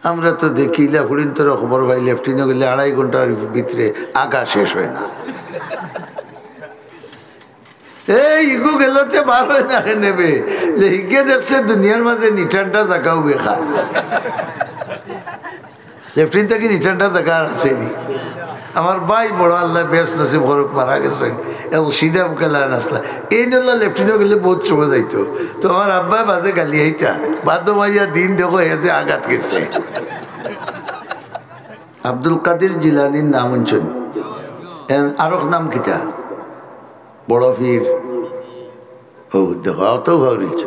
আমরা তো দেখি ফুড়িন তোর খবর ভাই লেফটিনে গেলে 2.5 ঘন্টার ভিতরে আগা শেষ হয় না। এই ইগু গেলতে বার হয় না নেবে যে হিগে দেখছে দুনিয়ার মাঝে নিঠানটা জায়গাও বেখা লেফটিন থেকে নিঠানটা জায়গা আসেনি। আমার ভাই বড় আল্লাহ বেশ নসিব করুক, মারা গেছে এত সিধা মুখে লাগান আসলা এই জন্য লেফটিনও গেলে বহুত সময় যাইতো। তো আমার আব্বা বাজে গালি আইতা বাধ্য ভাইয়া দিন দেখো এসে আঘাত গেছে। আব্দুল কাদের জিলানির নাম শুনছেন? আরো নাম কিতা বড় পীর ও দেখো অত ভাবছ।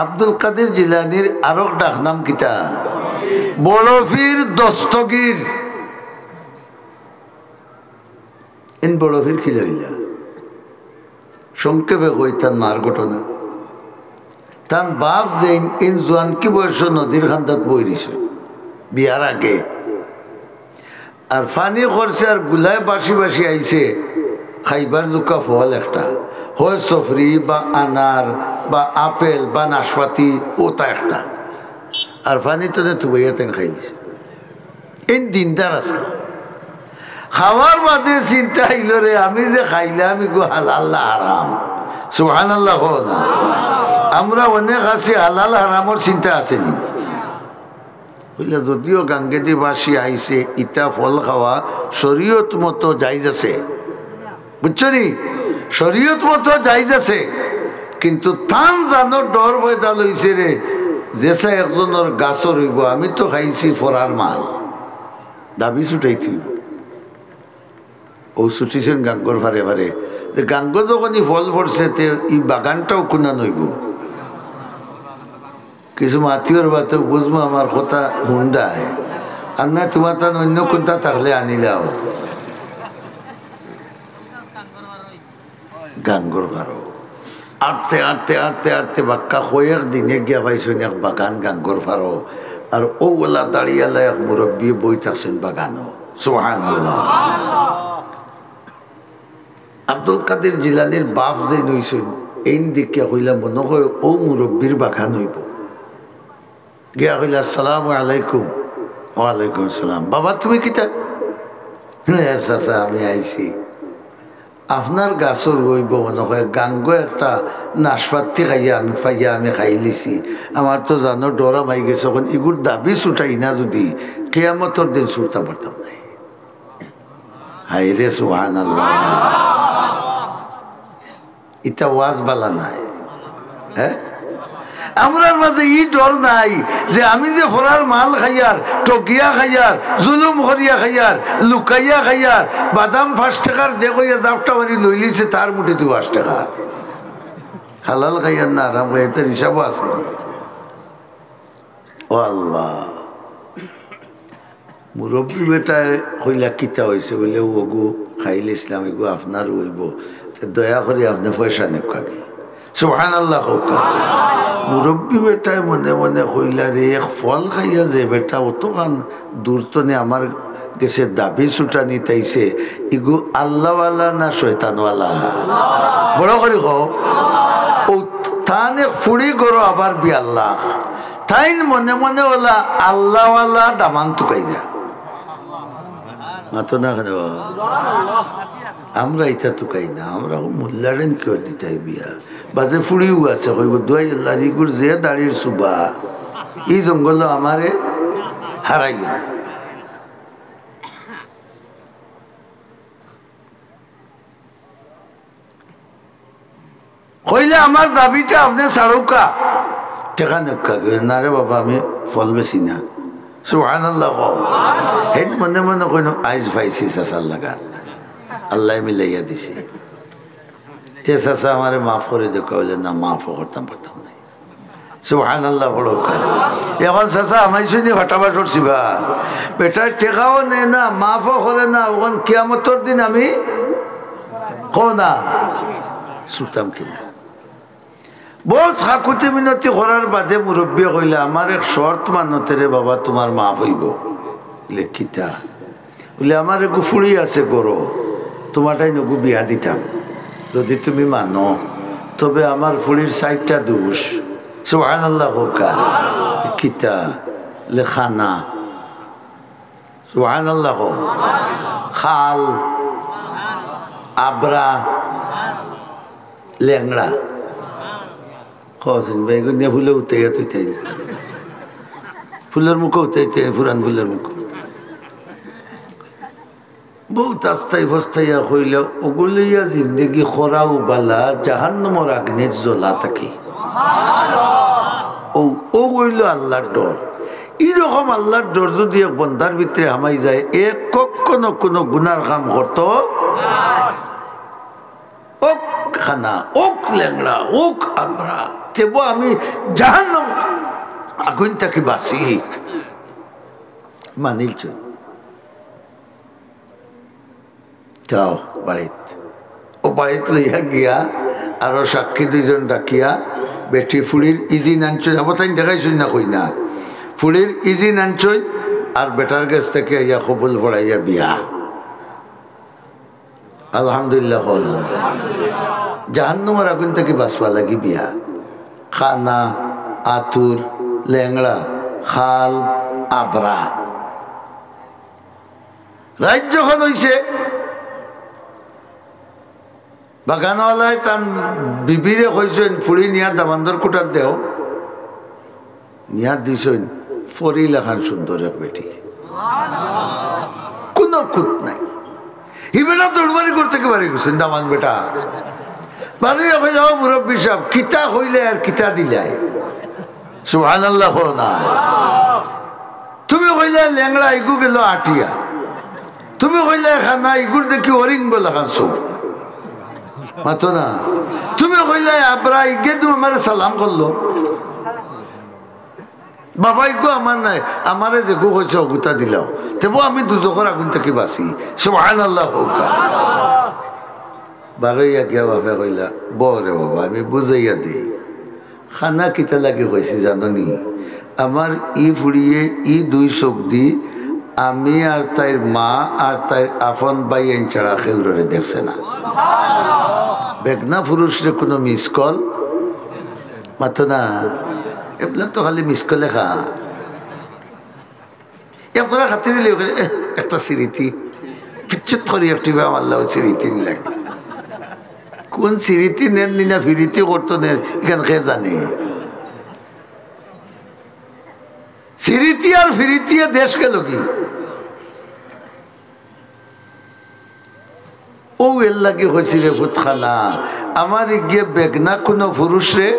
আব্দুল কাদের জিলানির আরো ডাক নাম কিতা বড় পীর দস্তগীর। ইন বড় পীর কি লইলা সংক্ষেপে কই তার মার ঘটনা। তার বাপ যে ইন জোয়ান কি বয়স নদীর খান্দাত বই দিছে বিয়ার আগে, আর ফানি করছে আর গুলায় বাসি বাসি আইছে খাইবার জুকা ফল একটা হয় সফরি বা আনার বা আপেল বা নাশপাতি ওটা একটা, আর ফানি তো তুবাইয়া তেন খাইছে। এই দিনদার আসলো খাওয়ার বাদে চিন্তা আইল রে আমি যে খাইলাম গো হালাল হারাম। সুবহানাল্লাহ হো না। আমরা অনেক আছি হালাল হারামর চিন্তা আসেনি বুঝলে। যদিও গাঙ্গেদি বাসী আইছে ইটা ফল খাওয়া শরীয়ত মতো জায়েজ আছে, বুঝছো নি, শরীয়ত মতো জায়েজ আছে, কিন্তু তান জানো ডর ভয়দা লইছে রে যেসা একজনের গাছর হইব আমি তো খাইছি ফরার মাল দাবি ছুটাই থইব। ও ছুটিছেন গাঙ্গর ভারে ভারে, গাঙ্গ যখনই ফল পড়ছে তে ই বাগানটাও কোনা নইব। কিছু মাতিওর বাতে বুঝবো আমার কথা হুন্ডায় আর না তোমার তার অন্য কোনটা থাকলে আনিলাও গাঙ্গর ভারো আটতে আটতে আটতে আটতে বাক্কা কয়েক দিনে গিয়া পাইছেন এক বাগান গাঙ্গর ভারো, আর ওগুলা দাঁড়িয়ালা এক মুরব্বী বই থাকছেন বাগানও। সুবহানাল্লাহ। আব্দুল কাদের জিলানির বাপ যে নইছেন এই দেখিয়া কইলাম মনে হয় ও মুরব্বীর বাগান হইব। গিয়া কইলা আসসালামু আলাইকুম। ওয়ালাইকুম আসসালাম। বাবা তুমি কিতা? হ্যাঁ চাচা আমি আইছি আপনার গাছর হইব মনে হয় গাঙ্গ একটা নাশপাতি খাইয়া আমি পাইয়া আমি খাই লিছি। আমার তো জানো ডরা মাই গেছে এখন এগুর দাবি ছুটাই না যদি কিয়ামতর দিন ছুটতে পারতাম নাই। হাই রে সুবহানাল্লাহ। এটা ওয়াজ বালা নাই। হ্যাঁ আমরার মাঝে ই ডর নাই যে আমি যে ফরার মাল খাইয়ার টকিয়া খাইয়ার জুলুম করিয়া খাইয়ার লুকাইয়া খাইয়ার বাদাম 5 টাকার দেখইয়া জাপটা মারি লইলিছে তার মুঠে 2 টাকা হালাল খাইয়ার না আরাম খাইয়ার তার হিসাবও আছে। ও আল্লাহ মুরব্বী বেটায় কইলা কিতা হয়েছে বলে ও গো খাইলে ইসলাম এগো আপনার হইব দয়া করে আপনি পয়সা নেখাগে। সুবহানাল্লাহ। মুরব্বী বেটায় মনে মনে কইলা রে এক ফল খাইয়া যে বেটা অতখান দূরতনে আমার গেছে দাবি ছুটা নিতাইছে ইগু আল্লাহওয়ালা না শয়তানওয়ালা? বড় করে কও। ও তানে ফুড়ি করো আবার বিয়াল্লাহ তাই মনে মনে ওলা আল্লাহওয়ালা দামান তুকাইরা মাতো না কেন আমরা এটা তুকাই না। আমরা মোল্লারেন কেউ দিতাই বিয়া বাজে ফুড়িও আছে কইব দুয়াই আল্লাহ ইগুর যে দাড়ির সুবা এই জঙ্গল আমারে হারাই গেল। কইলে আমার দাবিটা আপনি ছাড়ুকা টেকা নেকা না রে বাবা আমি ফল বেশি না। সুবহানাল্লাহ। হেন মনে মনে কইন আইজ পাইছি চাচার লাগা আল্লাহ মিলাইয়া দিছে তে চাচা আমারে মাফ করে দে। কইলে না মাফও করতাম পারতাম না। সুবহানাল্লাহ। বড় এখন চাচা আমাই শুনি ফাটাবা করছিবা বেটার টেকাও নেই না মাফও করে না ওখান কিয়ামতর দিন আমি কো না ছুটতাম কিনা। বহুত হাকুতি মিনতি করার বাদে মুরব্বী কইলা আমার এক শর্ত মানতে রে বাবা তোমার মাফ হইব। লেখিতা বলে আমার একটু ফুড়ি আছে গরো তোমারটাই নগু বিয়া দিতাম যদি তুমি মানো তবে আমার ফুড়ির 60টা দোষ। সুবহানাল্লাহ। হোকা কিতা খানা, সুবহানাল্লাহ, খাল, আবরা, ল্যাংড়া, খসেন ভাই নিয়ে ফুলে উঠে তুই ফুলের মুখে উঠাইতে পুরান ফুলের মুখ বহুত আস্তাই ফস্তাইয়া হইল ওগুলিয়া জিন্দগি খরাও বালা জাহান্নামের আগ্নেয় জ্বলা থাকে। ও হইল আল্লাহর ডর। এইরকম আল্লাহর ডর যদি এক বন্ধার ভিতরে হামাই যায়, এক কখনো কোনো গুনার কাম করতো, ওক খানা, ওক ল্যাংড়া, ওক আবরা, তেব আমি জাহান্নাম আগুন থেকে বাঁচি মানিলছ। যাও বাড়িত, ও বাড়িত লইয়া গিয়া আরো সাক্ষী দুইজন ডাকিয়া বেটি ফুড়ির ইজিন আনছই, আবার তাই দেখাইছই না কই না, ফুড়ির ইজিন আনছই আর বেটার কাছ থেকে ইয়া কবুল পড়াইয়া বিয়া। আলহামদুলিল্লাহ, জাহান্নামের আগুন থেকে বাঁচবা লাগি বিয়া। খানা, আতুর, ল্যাংড়া, খাল, আবরা। রাত যখন হইছে বাগানওয়ালায় তার বিবিরে কইছেন ফুড়ি নিয়া দামান্দর কুটার দেও, নিয়া দিছেন ফরি লেখান সুন্দর এক বেটি, কোনো কুত নাই। হি বেটা দৌড়বাড়ি করতে বাড়ি গেছেন দামান বেটা বাড়ি হয়ে যাও মুরব্বী সাহেব, কিতা হইলে আর কিতা দিলাই, সুবহানাল্লাহ না। তুমি কইলে ল্যাংড়া ইগু গেল আটিয়া, তুমি কইলে খানা ইগুর দেখি অরিং বলে খান সব মাতো না। তুমি কইলে আবরা ইগে তুমি আমার সালাম করলো, বাবা ইগু আমার নাই, আমারে যে গু হয়েছে অগুতা দিলাও, তেবো আমি দুজখর আগুন থেকে বাঁচি, সুবহানাল্লাহ হোক। বারইয়া গিয়া বাপে কইলা বরে বাবা আমি বুঝাইয়া দিই, খানা কিতা লাগে কইছি জাননি, আমার ই ফুড়িয়ে ই দুই চোখ দি আমি আর তাইর মা আর তাইর আপন ভাই এন ছাড়া কেউরে দেখছে না। বেগনা পুরুষরে কোনো মিস কল মাতো না, এগুলা তো খালি মিস কল লেখা আপনারা খাতির একটা স্মৃতি পিচ্ছুত করি একটি আমার স্মৃতি লাগে, কোন স্মৃতি নেন নিনা ফিরিতি করতো নেন এখান খেয়ে জানে। স্মৃতি আর ফিরিতি দেশ গেল কি ও এর লাগে হয়েছিল ফুটখানা আমার গিয়ে বেগনা কোনো পুরুষ রে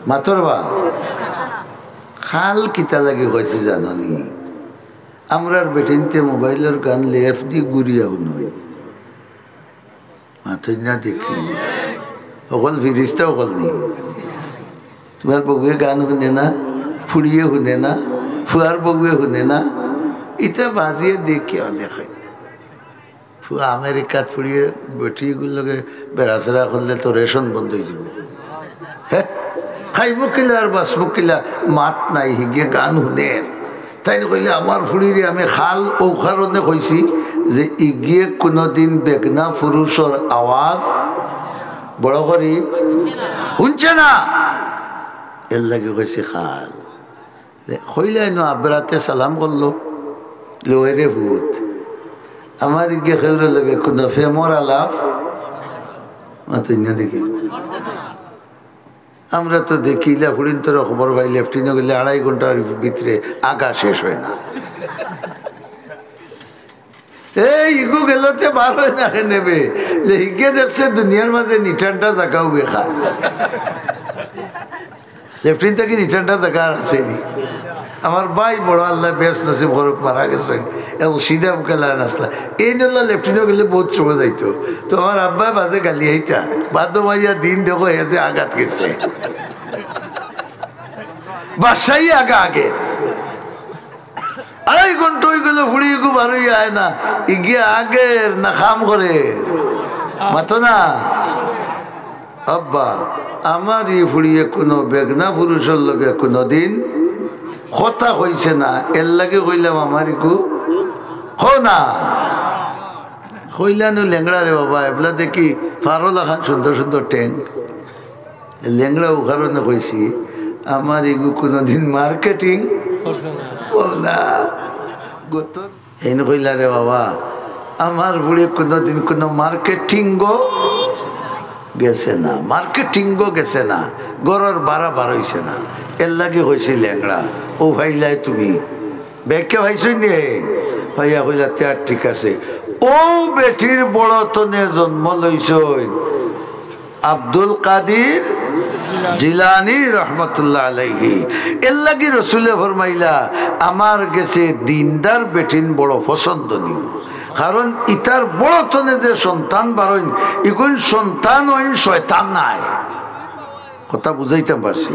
মাতরবা খাল কিতা লাগে হয়েছে জাননি, আমরার বেটিনতে মোবাইলের গান লেফ দি গুড়িয়াও নয় মাথায় না দেখি অকল ফিরিস্তা অকল নেই, তোমার বগুয়ে গান শুনে না, ফুড়িয়ে শুনে না, ফুয়ার বগুয়ে শুনে না, এটা বাজিয়ে দেখিও দেখায় না। ফুয়া আমেরিকাত ফুড়িয়ে বেটিগুলোকে বেড়াচেরা করলে তো রেশন বন্ধ হয়ে যাব, হ্যাঁ খাইব কিলা আর বাঁচব কিলা, মাত নাই হিগে গান শুনে। তাই কইলে আমার ফুড়িরে আমি খাল ও কারণে কইছি যে ইগিয়ে কোনোদিন বেগনা পুরুষের আওয়াজ বড় করি শুনছে না, এর লাগে কইছি খাল। কইলে আবরাতে সালাম করলো লোয়েরে ভূত, আমার ইগে খেউরে লাগে কোনো ফেমর আলাপ মাতুই না দেখি। আমরা তো দেখি ফুড়িন তোর খবর ভাই লেফটিনে গেলে 2.5 ঘন্টার ভিতরে আগা শেষ হয় না, এই ইগু গেলতে বার হয় না নেবে যে হিগে দেখছে দুনিয়ার মাঝে নিঠানটা জায়গাও বেখা, লেফটিন থেকে নিঠানটা জায়গা আসেনি। আমার ভাই বড় আল্লাহ বেশ নসিব করুক মারা গেছে এবং সিধা মুখে লাইন আসলা, এই জন্য লেফটিনে গেলে বহুত সময় যাইতো, তো আমার আব্বা বাজে গালি আইতা বাধ্য ভাইয়া দিন দেখো এসে আঘাত গেছে বাসাই আগা আগে 2.5 ঘন্টা হয়ে গেল ফুড়ি গু বারোই আয় না, ইগিয়ে আগের না খাম করে মাতো না। আব্বা আমার ই ফুড়িয়ে কোনো বেগনা পুরুষের লগে কোনোদিন কথা হয়েছে না, এর লাগে কইলাম আমার ইকু হো না কইলানো ল্যাংড়া রে বাবা, এগুলা দেখি ফারো লাখান সুন্দর সুন্দর ট্যাঙ্ক ল্যাংড়া ও কারণে কইছি আমার এগু কোনোদিন মার্কেটিং বললা হেন কইলা রে বাবা আমার বুড়ি কোনোদিন কোনো মার্কেটিংও গেছে না, মার্কেটিংও গেছে না, গরর বাড়া বাড়াইছে না, এর লাগে হয়েছে ল্যাংড়া। ও ভাইলাই তুমি ব্যাগকে ভাইছই নে ভাইয়া কইলা তার ঠিক আছে। ও বেটির বড় তনে জন্ম লইছই আব্দুল কাদির জিলানি রহমতুল্লাহ আলাইহি। এর লাগি রসুলে ফরমাইলা আমার গেছে দিনদার বেটিন বড় পছন্দনীয়, কারণ ইতার বড় তনে যে সন্তান বারইন ইগুন সন্তান হইন শয়তান নাই। কথা বুঝাইতে পারছি?